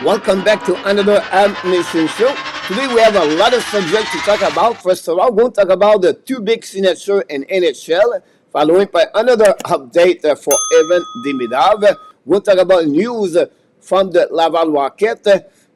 Welcome back to another Habs Nation show. Today we have a lot of subjects to talk about. First of all, we're going to talk about the two big signatures in NHL, following by another update for Evan Demidov. We'll talk about news from the Laval Rockets.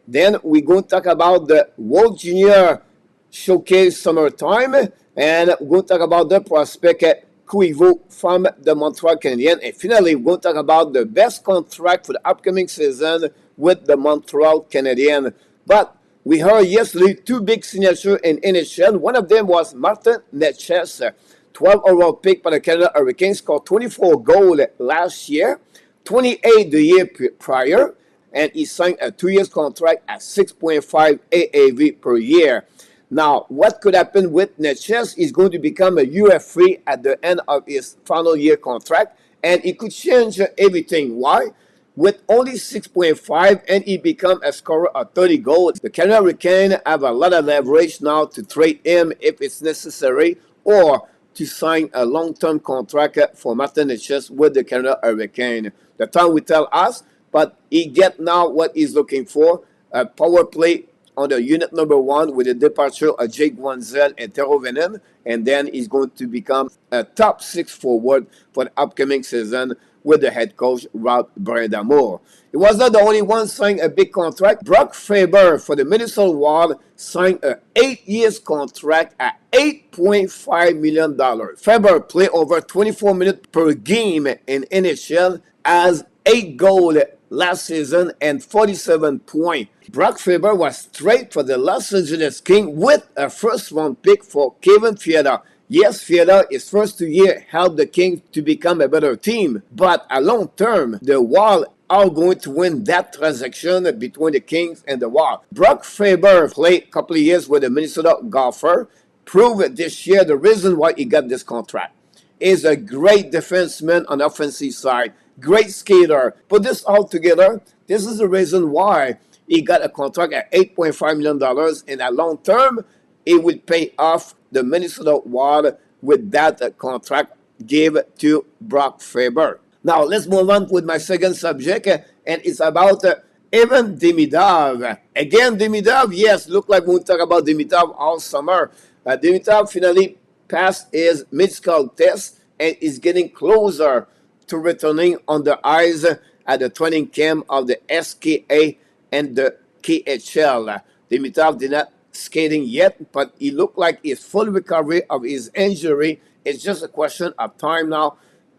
Then we're going to talk about the World Junior Showcase Summertime, and we're going to talk about the prospect Cuivo from the Montreal Canadiens. And finally, we're going to talk about the best contract for the upcoming season with the Montreal Canadiens. But we heard yesterday two big signatures in NHL. One of them was Martin Necas, 12 overall pick by the Canada Hurricanes, scored 24 goals last year, 28 the year prior, and he signed a 2-year contract at 6.5 AAV per year. Now, what could happen with Necas? He's going to become a UFA at the end of his final year contract, and it could change everything. Why? With only 6.5 and he become a scorer of 30 goals, the Canada Hurricanes have a lot of leverage now to trade him if it's necessary or to sign a long-term contract for Martin Necas with the Canada Hurricanes. The time will tell us, but he get now what he's looking for, a power play on the unit number 1 with the departure of Jake Wanzel and Tero Venen, and then he's going to become a top 6 forward for the upcoming season with the head coach, Rob Brindamour. He was not the only one signing a big contract. Brock Faber for the Minnesota Wild signed an 8-year contract at $8.5 million. Faber played over 24 minutes per game in NHL, has 8 goals last season and 47 points. Brock Faber was traded for the Los Angeles Kings with a first-round pick for Kevin Fiala. Yes, Fiala, his first 2 years helped the Kings to become a better team, but at long term, the Wild are going to win that transaction between the Kings and the Wild. Brock Faber played a couple of years with the Minnesota Golfer, proved this year the reason why he got this contract. He's a great defenseman on the offensive side, great skater. Put this all together, this is the reason why he got a contract at $8.5 million, and at long term, it will pay off the Minnesota Wild with that contract gave to Brock Faber. Now, let's move on with my second subject, and it's about Evan Demidov. Again, Demidov, yes, look like we'll talk about Demidov all summer. Demidov finally passed his medical test and is getting closer to returning on the ice at the training camp of the SKA and the KHL. Demidov did not skating yet, but he looked like his full recovery of his injury. It's just a question of time now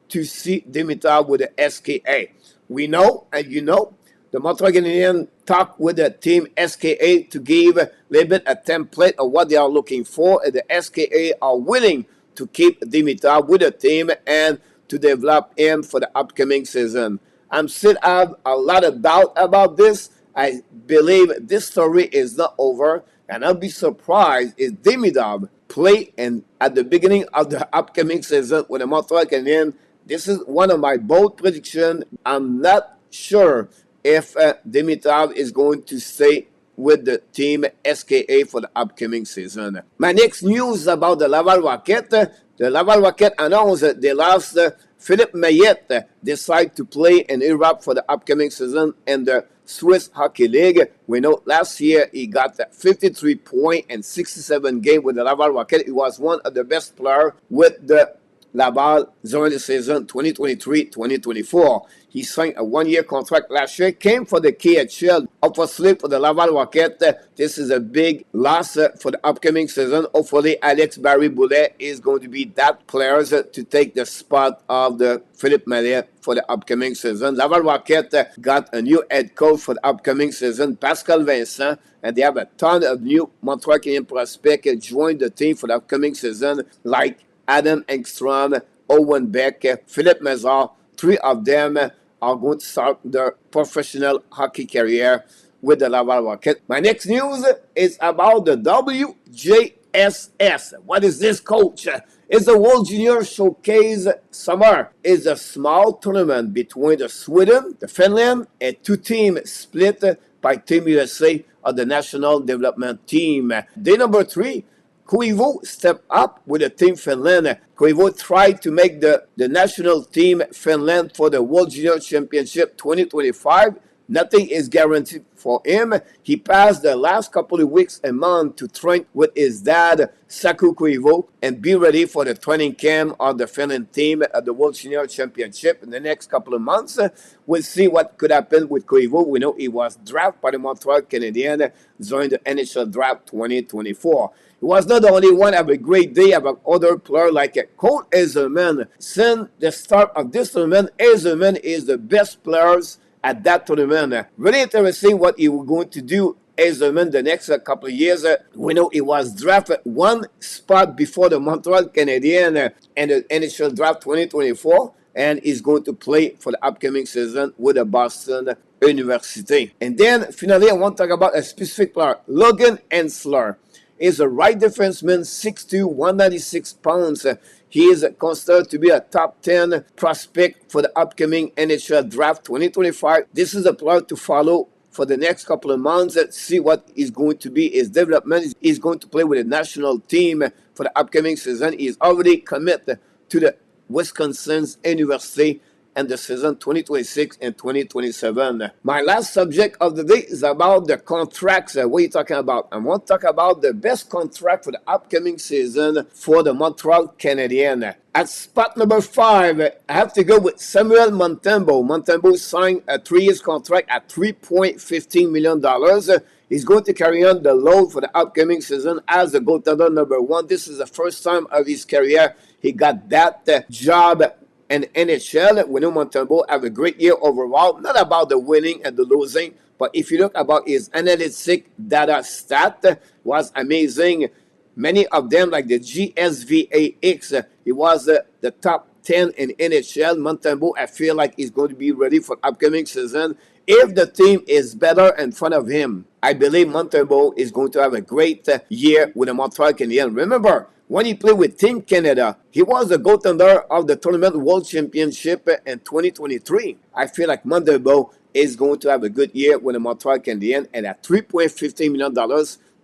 to see Demidov with the SKA. We know, and you know, the Montreal Canadiens talked with the team SKA to give a little bit a template of what they are looking for, and the SKA are willing to keep Demidov with the team and to develop him for the upcoming season. I'm still have a lot of doubt about this. I believe this story is not over, and I'll be surprised if Demidov play at the beginning of the upcoming season with the Montreal Canadiens. This is one of my bold predictions. I'm not sure if Demidov is going to stay with the team SKA for the upcoming season. My next news about the Laval Rockets. The Laval Rockets announced that they lost Philippe Mayette decide to play in Europe for the upcoming season in the Swiss Hockey League. We know last year he got 53 points and 67 games with the Laval Rockets. He was one of the best players with the Laval during the season 2023-2024. He signed a 1-year contract last year, came for the KHL. Obviously, for the Laval Rockets, this is a big loss for the upcoming season. Hopefully, Alex Barry-Boulet is going to be that player to take the spot of the Philippe Mayette for the upcoming season. Laval Rockets got a new head coach for the upcoming season, Pascal Vincent, and they have a ton of new Montreal Canadiens prospects join the team for the upcoming season, like Adam Engstrom, Owen Beck, Philippe Mazar. 3 of them are going to start their professional hockey career with the Laval Rockets. My next news is about the WJSS. What is this, coach? It's the World Junior Showcase Summer. It's a small tournament between the Sweden, the Finland, and 2 teams split by Team USA of the National Development Team. Day number 3, Cuivo stepped up with the team Finland. Cuivo tried to make the national team Finland for the World Junior Championship 2025. Nothing is guaranteed for him. He passed the last couple of weeks and month to train with his dad, Saku Koivu, and be ready for the training camp of the Finland team at the World Senior Championship in the next couple of months. We'll see what could happen with Koivu. We know he was drafted by the Montreal Canadiens during the NHL Draft 2024. He was not the only one have a great day about other players like Cole Hazelman. Since the start of this tournament, Hazelman is the best players at that tournament. Really interesting what he was going to do, Hazelman, the next couple of years. We know he was drafted one spot before the Montreal Canadiens and the NHL Draft 2024, and he's going to play for the upcoming season with the Boston University. And then, finally, I want to talk about a specific player, Logan Ensler. Is a right defenseman, 6'2", 196 pounds. He is considered to be a top 10 prospect for the upcoming NHL Draft 2025. This is a player to follow for the next couple of months. See what is going to be his development. He's going to play with the national team for the upcoming season. He's already committed to the Wisconsin's University and the season 2026 and 2027. My last subject of the day is about the contracts. What are you talking about? I want to talk about the best contract for the upcoming season for the Montreal Canadiens. At spot number 5, I have to go with Samuel Montembeault. Montembeault signed a 3-year contract at $3.15 million. He's going to carry on the load for the upcoming season as the goaltender number 1. This is the first time of his career he got that job. And NHL, we know Montembeault have a great year overall. Not about the winning and the losing, but if you look about his analytic data stat, was amazing. Many of them, like the GSVAX, he was the top 10 in NHL. Montembeault, I feel like he's going to be ready for upcoming season. If the team is better in front of him, I believe Montembeault is going to have a great year with the Montreal Canadiens. Remember, when he played with Team Canada, he was the goaltender of the Tournament World Championship in 2023. I feel like Montembeault is going to have a good year with the Montreal Canadiens, and at $3.15 million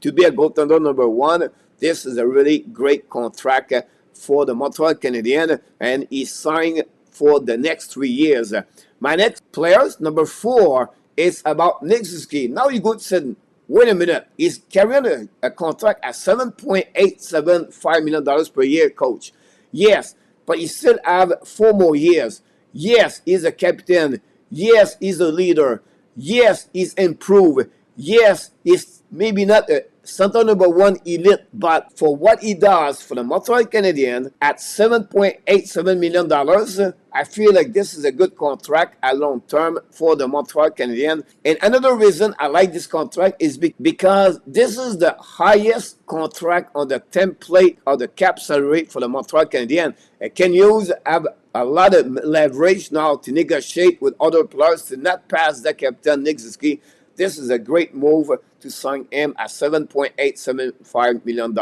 to be a goaltender number 1, this is a really great contract for the Montreal Canadiens, and he's signed for the next 3 years. My next players, number 4, is about Nick Suzuki. Now you go to say, wait a minute, he's carrying a contract at $7.875 million per year, coach. Yes, but he still have 4 more years. Yes, he's a captain. Yes, he's a leader. Yes, he's improved. Yes, he's maybe not a center number 1 elite, but for what he does for the Montreal Canadiens at $7.87 million, I feel like this is a good contract at long term for the Montreal Canadiens. And another reason I like this contract is because this is the highest contract on the template of the cap salary for the Montreal Canadiens. Ken Hughes have a lot of leverage now to negotiate with other players to not pass the captain Nick Suzuki. This is a great move to sign him at $7.875 million,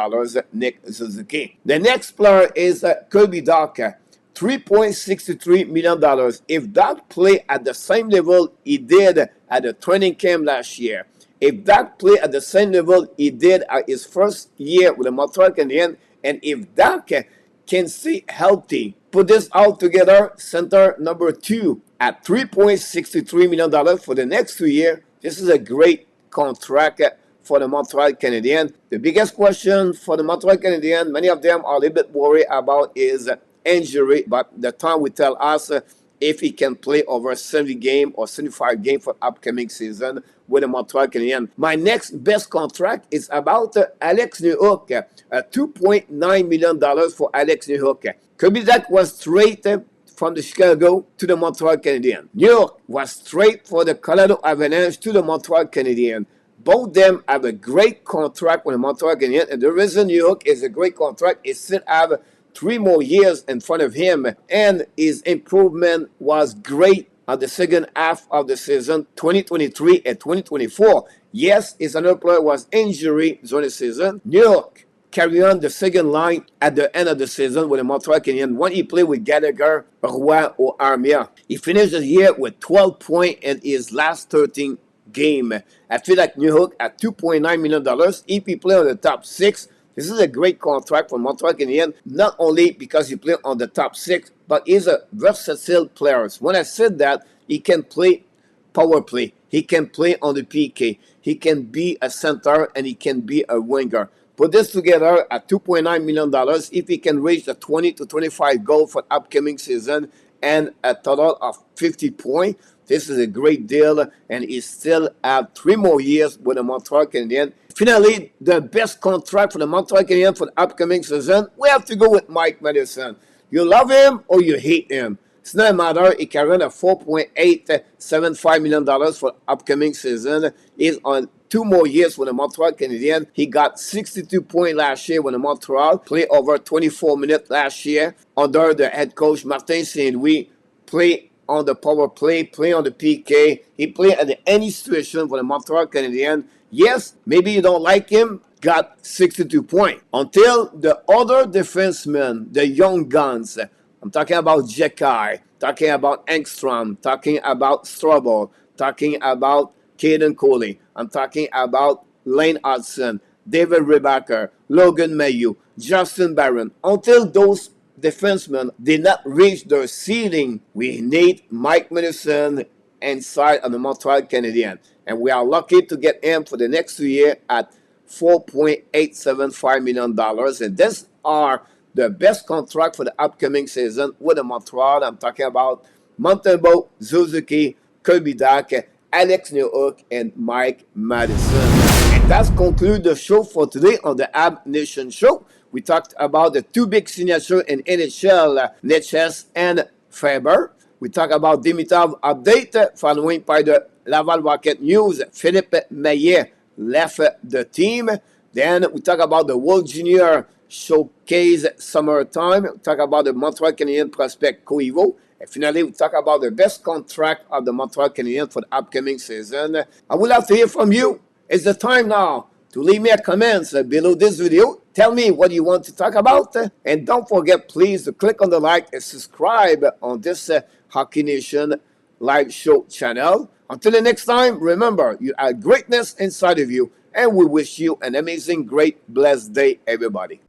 Nick Suzuki. The next player is Kirby Dach, $3.63 million. If Dach play at the same level he did at the training camp last year, if Dach play at the same level he did at his first year with the Montreal Canadiens, and if Dach can stay healthy, put this all together, center number 2 at $3.63 million for the next 2 years. This is a great contract for the Montreal Canadiens. The biggest question for the Montreal Canadiens, many of them are a little bit worried about is injury, but the time will tell us if he can play over 70 games or 75 games for upcoming season with the Montreal Canadiens. My next best contract is about Alex Newhook, $2.9 million for Alex Newhook. Kirby Dach was traded from the Chicago to the Montreal Canadiens. Newhook was straight for the Colorado Avalanche to the Montreal Canadiens. Both of them have a great contract with the Montreal Canadiens, and the reason Newhook is a great contract is still have 3 more years in front of him, and his improvement was great on the second half of the season, 2023 and 2024. Yes, his another player was injury during the season. Newhook carry on the second line at the end of the season with the Montreal Canadiens when he played with Gallagher, Roy, or Armia. He finished the year with 12 points in his last 13 games. I feel like Newhook at $2.9 million, if he play on the top 6, this is a great contract for Montreal Canadiens, not only because he played on the top 6, but he's a versatile player. When I said that, he can play power play. He can play on the PK. He can be a center and he can be a winger. Put this together at $2.9 million if he can reach the 20 to 25 goals for upcoming season and a total of 50 points. This is a great deal, and he still have 3 more years with the Montreal Canadiens. Finally, the best contract for the Montreal Canadiens for the upcoming season, we have to go with Mike Madison. You love him or you hate him. It's not a matter. He can run a $4.875 million for upcoming season. He's on 2 more years with the Montreal Canadiens. He got 62 points last year with the Montreal, played over 24 minutes last year under the head coach Martin Saint-Louis, play on the power play, play on the PK. He played at any situation for the Montreal Canadiens. Yes, maybe you don't like him, got 62 points. Until the other defensemen, the young guns, I'm talking about Jekai, talking about Engstrom, talking about Strobel, talking about Caden Coley. I'm talking about Lane Hudson, David Rebacker, Logan Mailloux, Justin Barron. Until those defensemen did not reach their ceiling, we need Mike Madison inside of the Montreal Canadiens. And we are lucky to get him for the next 2 years at $4.875 million. And these are the best contract for the upcoming season with the Montreal. I'm talking about Montembeault, Suzuki, Kirby Dach, Alex Newhook, and Mike Madison. And that's conclude the show for today on the Habs Nation Show. We talked about the 2 big signatures in NHL, Netchess and Faber. We talked about Demidov update following by the Laval Rockets news. Philippe Maillet left the team. Then we talk about the World Junior Showcase summertime. We talk about the Montreal Canadiens prospect Koivu. And finally, we talk about the best contract of the Montreal Canadiens for the upcoming season. I would love to hear from you. It's the time now to leave me a comment below this video. Tell me what you want to talk about. And don't forget, please, to click on the like and subscribe on this Hockey Nation live show channel. Until the next time, remember, you have greatness inside of you. And we wish you an amazing, great, blessed day, everybody.